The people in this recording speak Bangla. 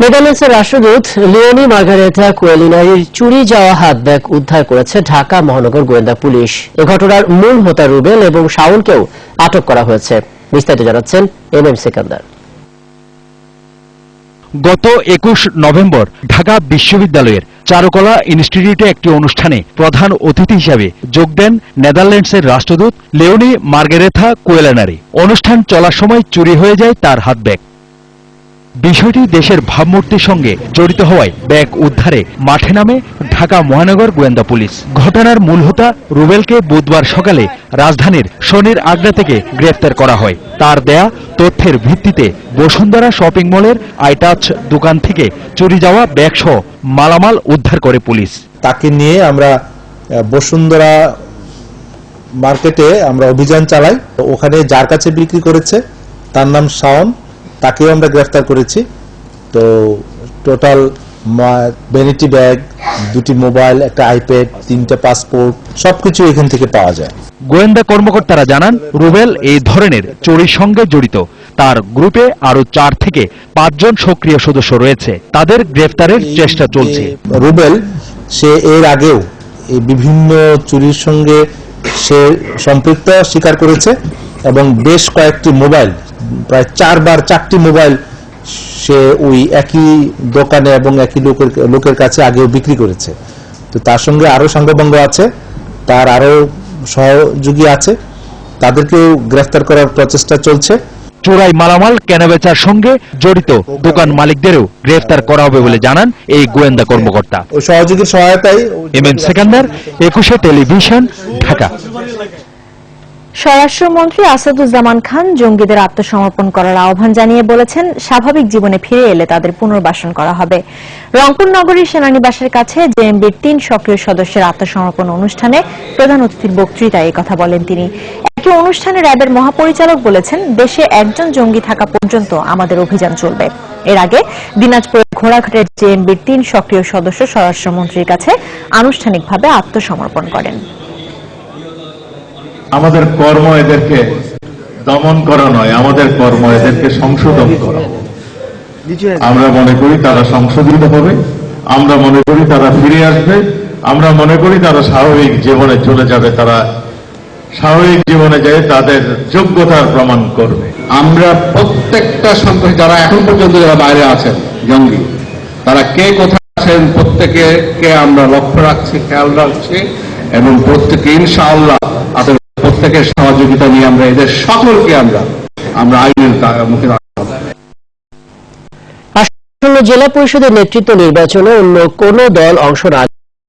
নেদারল্যান্ডসের রাষ্ট্রদূত লিওনি মার্গারেথা কোয়েলিনারির চুরি যাওয়া হাত ব্যাগ উদ্ধার করেছে ঢাকা মহানগর গোয়েন্দা পুলিশ। এ ঘটনার মূল হোতা রুবেল এবং শাওনকেও আটক করা হয়েছে। বিস্তারিত জানাচ্ছেন এম সেকান্দার। গত 21 নভেম্বর ঢাকা বিশ্ববিদ্যালয়ের চারুকলা ইনস্টিটিউটে একটি অনুষ্ঠানে প্রধান অতিথি হিসেবে যোগ দেন নেদারল্যান্ডসের রাষ্ট্রদূত লিওনি মার্গারেথা কোয়েলিনারি। অনুষ্ঠান চলার সময় চুরি হয়ে যায় তার হাত ব্যাগ। বিষয়টি দেশের ভাবমূর্তির সঙ্গে জড়িত হওয়ায় ব্যাগ উদ্ধারে মাঠে নামে ঢাকা মহানগর গোয়েন্দা পুলিশ। ঘটনার মূল হোতা রুবেলকে বুধবার সকালে রাজধানীর শনির আগ্রা থেকে গ্রেফতার করা হয়। তার দেয়া তথ্যের ভিত্তিতে বসুন্ধরা শপিং মলের আইটাচ দোকান থেকে চুরি যাওয়া ব্যাগসহ মালামাল উদ্ধার করে পুলিশ। তাকে নিয়ে আমরা বসুন্ধরা মার্কেটে আমরা অভিযান চালাই। ওখানে যার কাছে বিক্রি করেছে তার নাম শাওন, তাকেও আমরা গ্রেফতার করেছি। তো টোটাল ভ্যানিটি ব্যাগ, 2টি মোবাইল, একটা আইপ্যাড, 3টা পাসপোর্ট সবকিছু এখান থেকে পাওয়া যায়। গোয়েন্দা কর্মকর্তারা জানান, রুবেল এই ধরনের চুরির সঙ্গে জড়িত। তার গ্রুপে আরো 4 থেকে 5 জন সক্রিয় সদস্য রয়েছে। তাদের গ্রেফতারের চেষ্টা চলছে। রুবেল সে এর আগেও এই বিভিন্ন চুরির সঙ্গে সে সম্পৃক্ত স্বীকার করেছে এবং বেশ কয়েকটি মোবাইল, প্রায় 4টি মোবাইল সে ওই একই দোকানে এবং একই লোকের কাছে আগেও বিক্রি করেছে। তো তার সঙ্গে আরো সঙ্গবঙ্গ আছে, তার আরো সহযোগী আছে, তাদেরকেও গ্রেফতার করার প্রচেষ্টা চলছে। চোরাই মালামাল কেনাবেচার সঙ্গে জড়িত দোকান মালিকদেরও গ্রেফতার করা হবে বলে জানান এই গোয়েন্দা কর্মকর্তা। ওই সহযোগীর সহায়তায় এম সেকান্দার, 21 টেলিভিশন, ঢাকা। স্বরাষ্ট্রমন্ত্রী আসাদুজ্জামান খান জঙ্গিদের আত্মসমর্পণ করার আহ্বান জানিয়ে বলেছেন, স্বাভাবিক জীবনে ফিরে এলে তাদের পুনর্বাসন করা হবে। রংপুর নগরীর সেনানিবাসের কাছে জেএমবির 3 সক্রিয় সদস্যের আত্মসমর্পণ অনুষ্ঠানে প্রধান অতিথির বক্তৃতায় কথা বলেন তিনি। একই অনুষ্ঠানে র্যাবের মহাপরিচালক বলেছেন, দেশে একজন জঙ্গি থাকা পর্যন্ত আমাদের অভিযান চলবে। এর আগে দিনাজপুরের ঘোড়াঘাটের জেএমবির 3 সক্রিয় সদস্য স্বরাষ্ট্রমন্ত্রীর কাছে আনুষ্ঠানিকভাবে আত্মসমর্পণ করেন। আমাদের কর্ম এদেরকে দমন করা নয়, আমাদের কর্ম এদেরকে সংশোধন করা। আমরা মনে করি তারা সংশোধিত হবে, আমরা মনে করি তারা ফিরে আসবে, আমরা মনে করি তারা স্বাভাবিক জীবনে চলে যাবে, তারা স্বাভাবিক জীবনে যায় তাদের যোগ্যতার প্রমাণ করবে। আমরা প্রত্যেকটা সন্ত্রাসী যারা এখন পর্যন্ত যারা বাইরে আছেন জঙ্গি, তারা কে কোথায় আছেন প্রত্যেকে আমরা লক্ষ্য রাখছি, খেয়াল রাখছি এবং প্রত্যেকে ইনশাআল্লাহ প্রত্যেকের সহযোগিতা নিয়ে আমরা এদের সকলকে আমরা আইনের মুখে আসন্ন জেলা পরিষদের নেতৃত্ব নির্বাচনে অন্য কোনো দল অংশ না